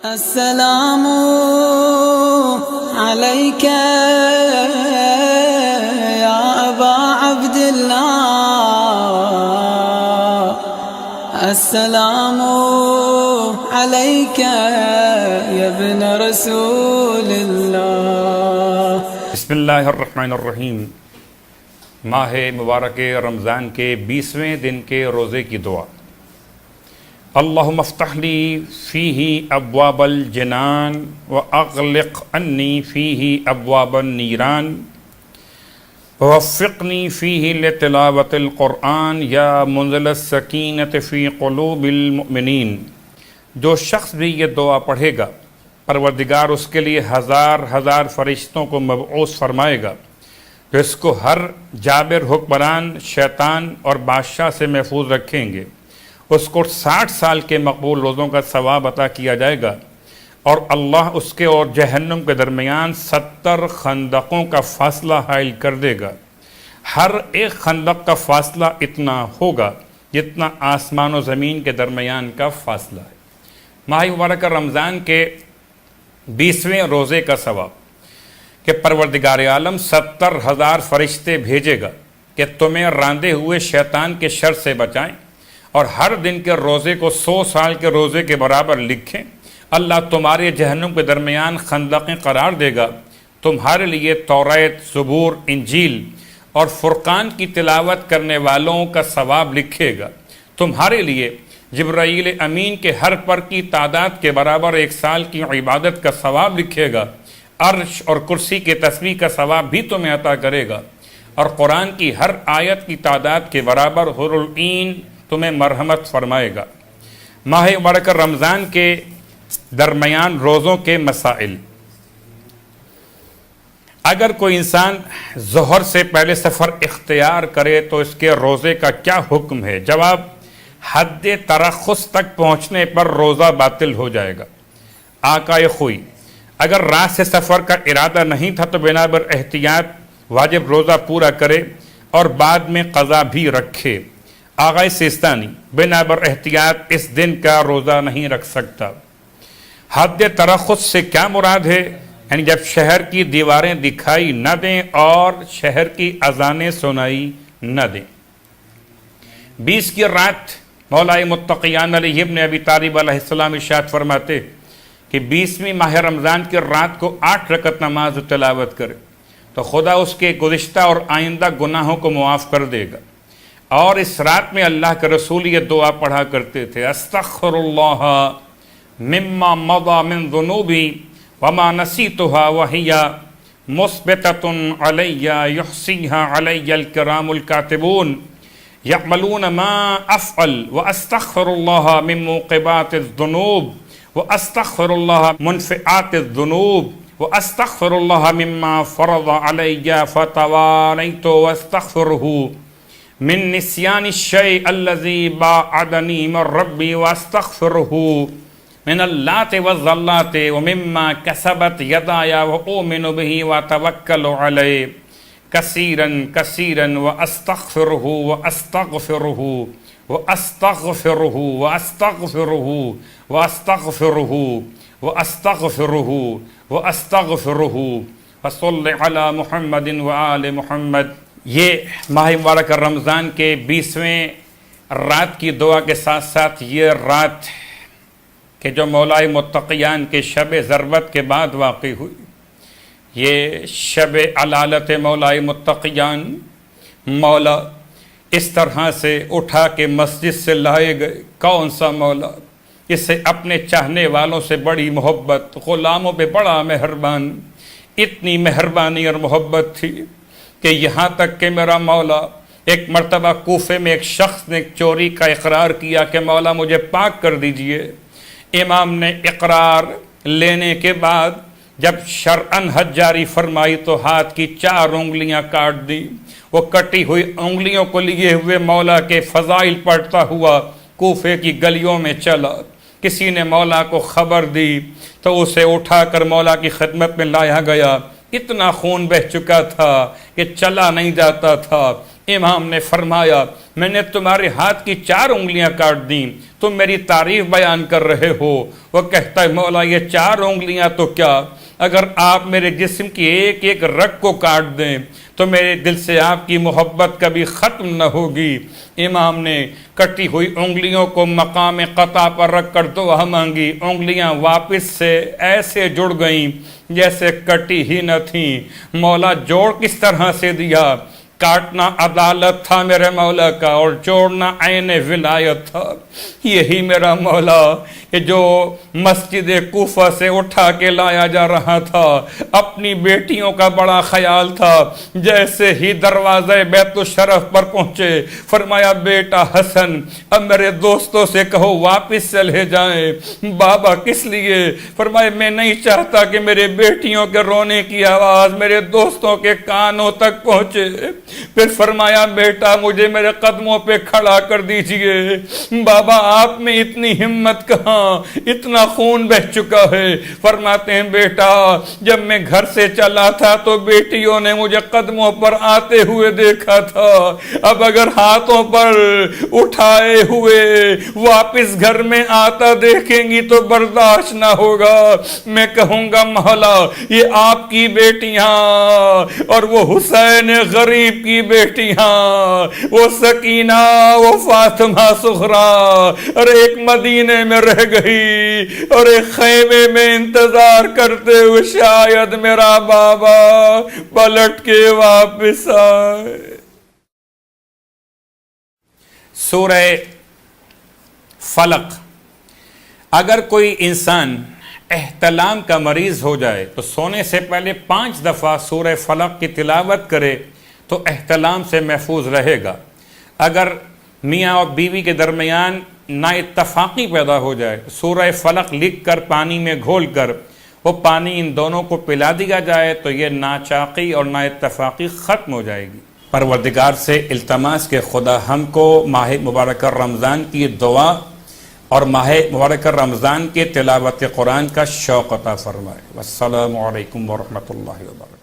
السلام عليك يا أبا عبد الله السلام عليك يا ابن رسول الله بسم اللہ الرحمن الرحیم۔ ماہ مبارک رمضان کے 20ویں دن کے روزے کی دعا۔ اللہم افتح لی فیہ ابواب الجنان واغلق عنی فیہ ابواب النیران ووفقنی فیہ لتلاوت القرآن یا منزل السکینۃ فی قلوب المؤمنین۔ جو شخص بھی یہ دعا پڑھے گا پروردگار اس کے لیے ہزار ہزار فرشتوں کو مبعوث فرمائے گا جو اس کو ہر جابر حکمران شیطان اور بادشاہ سے محفوظ رکھیں گے۔ اس کو 60 سال کے مقبول روزوں کا ثواب عطا کیا جائے گا، اور اللہ اس کے اور جہنم کے درمیان 70 خندقوں کا فاصلہ حائل کر دے گا۔ ہر ایک خندق کا فاصلہ اتنا ہوگا جتنا آسمان و زمین کے درمیان کا فاصلہ ہے۔ ماہ مبارک رمضان کے 20ویں روزے کا ثواب کہ پروردگار عالم 70,000 فرشتے بھیجے گا کہ تمہیں راندے ہوئے شیطان کے شر سے بچائیں، اور ہر دن کے روزے کو 100 سال کے روزے کے برابر لکھیں۔ اللہ تمہارے جہنم کے درمیان خندقیں قرار دے گا۔ تمہارے لیے توریت، زبور، انجیل اور فرقان کی تلاوت کرنے والوں کا ثواب لکھے گا۔ تمہارے لیے جبرائیل امین کے ہر پر کی تعداد کے برابر 1 سال کی عبادت کا ثواب لکھے گا۔ عرش اور کرسی کے تسبیح کا ثواب بھی تمہیں عطا کرے گا، اور قرآن کی ہر آیت کی تعداد کے برابر حور العین تمہیں مرحمت فرمائے گا۔ ماہ مبارک رمضان کے درمیان روزوں کے مسائل۔ اگر کوئی انسان ظہر سے پہلے سفر اختیار کرے تو اس کے روزے کا کیا حکم ہے؟ جواب: حد ترخص تک پہنچنے پر روزہ باطل ہو جائے گا۔ آقا خوئی: اگر رات سے سفر کا ارادہ نہیں تھا تو بنا بر احتیاط واجب روزہ پورا کرے اور بعد میں قضا بھی رکھے۔ آقا سیستانی: بنا بر احتیاط اس دن کا روزہ نہیں رکھ سکتا۔ حد ترخص سے کیا مراد ہے؟ یعنی جب شہر کی دیواریں دکھائی نہ دیں اور شہر کی اذانیں سنائی نہ دیں۔ 20 کی رات مولا متقیان علی ابن ابی طالب علیہ السلام ارشاد فرماتے کہ 20ویں ماہ رمضان کی رات کو 8 رکعت نماز تلاوت کرے تو خدا اس کے گزشتہ اور آئندہ گناہوں کو معاف کر دے گا۔ اور اس رات میں اللہ کے رسول یہ دعا پڑھا کرتے تھے: استغفر اللہ مما مضى من ذنوبی وما نسیتها وهي مثبتة علی یحصیها علی الکرام الکاتبون یعملون ما افعل واستغفر اللہ من موقبات الذنوب واستغفر اللہ منفعات الذنوب واستغفر اللہ مما فرض علی فتوانیت واستغفره من نسیان الشیء الذی باعدنی من ربی واستغفره من اللات والظلات ومما کسبت یدای واؤمن به واتوکل علیہ کثیرا کثیرا واستغفره واستغفره واستغفره واستغفره واستغفره واستغفره واستغفره وصل علی محمد وآل محمد۔ یہ ماہ مبارک رمضان کے 20ویں رات کی دعا کے ساتھ ساتھ یہ رات کہ جو مولا متقیان کے شب ضربت کے بعد واقع ہوئی، یہ شب علالت مولا متقیان، مولا اس طرح سے اٹھا کے مسجد سے لائے گئے۔ کون سا مولا؟ اسے اپنے چاہنے والوں سے بڑی محبت، غلاموں پہ بڑا مہربان۔ اتنی مہربانی اور محبت تھی کہ یہاں تک کہ میرا مولا ایک مرتبہ کوفے میں ایک شخص نے چوری کا اقرار کیا کہ مولا مجھے پاک کر دیجئے۔ امام نے اقرار لینے کے بعد جب شرعاً حد جاری فرمائی تو ہاتھ کی 4 انگلیاں کاٹ دی۔ وہ کٹی ہوئی انگلیوں کو لیے ہوئے مولا کے فضائل پڑھتا ہوا کوفے کی گلیوں میں چلا۔ کسی نے مولا کو خبر دی تو اسے اٹھا کر مولا کی خدمت میں لایا گیا۔ اتنا خون بہ چکا تھا کہ چلا نہیں جاتا تھا۔ امام نے فرمایا میں نے تمہارے ہاتھ کی 4 انگلیاں کاٹ دیں، تم میری تعریف بیان کر رہے ہو۔ وہ کہتا ہے مولا یہ 4 انگلیاں تو کیا، اگر آپ میرے جسم کی ایک ایک رگ کو کاٹ دیں تو میرے دل سے آپ کی محبت کبھی ختم نہ ہوگی۔ امام نے کٹی ہوئی انگلیوں کو مقام قطع پر رکھ کر دعا مانگی، انگلیاں واپس سے ایسے جڑ گئیں جیسے کٹی ہی نہ تھیں۔ مولا جوڑ کس طرح سے دیا؟ کاٹنا عدالت تھا میرے مولا کا اور جوڑنا عین ولایت تھا۔ یہی میرا مولا کہ جو مسجد کوفہ سے اٹھا کے لایا جا رہا تھا، اپنی بیٹیوں کا بڑا خیال تھا۔ جیسے ہی دروازے بیت الشرف پر پہنچے فرمایا بیٹا حسن اب میرے دوستوں سے کہو واپس چلے جائیں۔ بابا کس لیے؟ فرمایا میں نہیں چاہتا کہ میرے بیٹیوں کے رونے کی آواز میرے دوستوں کے کانوں تک پہنچے۔ پھر فرمایا بیٹا مجھے میرے قدموں پہ کھڑا کر دیجئے۔ بابا آپ میں اتنی ہمت کہاں، اتنا خون بہ چکا ہے۔ فرماتے ہیں بیٹا جب میں گھر سے چلا تھا تو بیٹیوں نے مجھے قدموں پر آتے ہوئے دیکھا تھا، اب اگر ہاتھوں پر اٹھائے ہوئے واپس گھر میں آتا دیکھیں گی تو برداشت نہ ہوگا۔ میں کہوں گا مولا یہ آپ کی بیٹیاں اور وہ حسین غریب کی بیٹیاں، وہ سکینہ وہ فاطمہ صغرا، اور ایک مدینے میں رہ گئی اور ایک خیمے میں انتظار کرتے ہوئے شاید میرا بابا پلٹ کے واپس آئے۔ سورہ فلق، اگر کوئی انسان احتلام کا مریض ہو جائے تو سونے سے پہلے 5 دفعہ سورہ فلق کی تلاوت کرے تو احتلام سے محفوظ رہے گا۔ اگر میاں اور بیوی کے درمیان نا اتفاقی پیدا ہو جائے سورہ فلق لکھ کر پانی میں گھول کر وہ پانی ان دونوں کو پلا دیا جائے تو یہ ناچاقی اور نا اتفاقی ختم ہو جائے گی۔ پروردگار سے التماس کہ خدا ہم کو ماہ مبارک رمضان کی دعا اور ماہ مبارک رمضان کے تلاوت قرآن کا شوق عطا فرمائے۔ والسلام علیکم ورحمۃ اللہ وبرکاتہ۔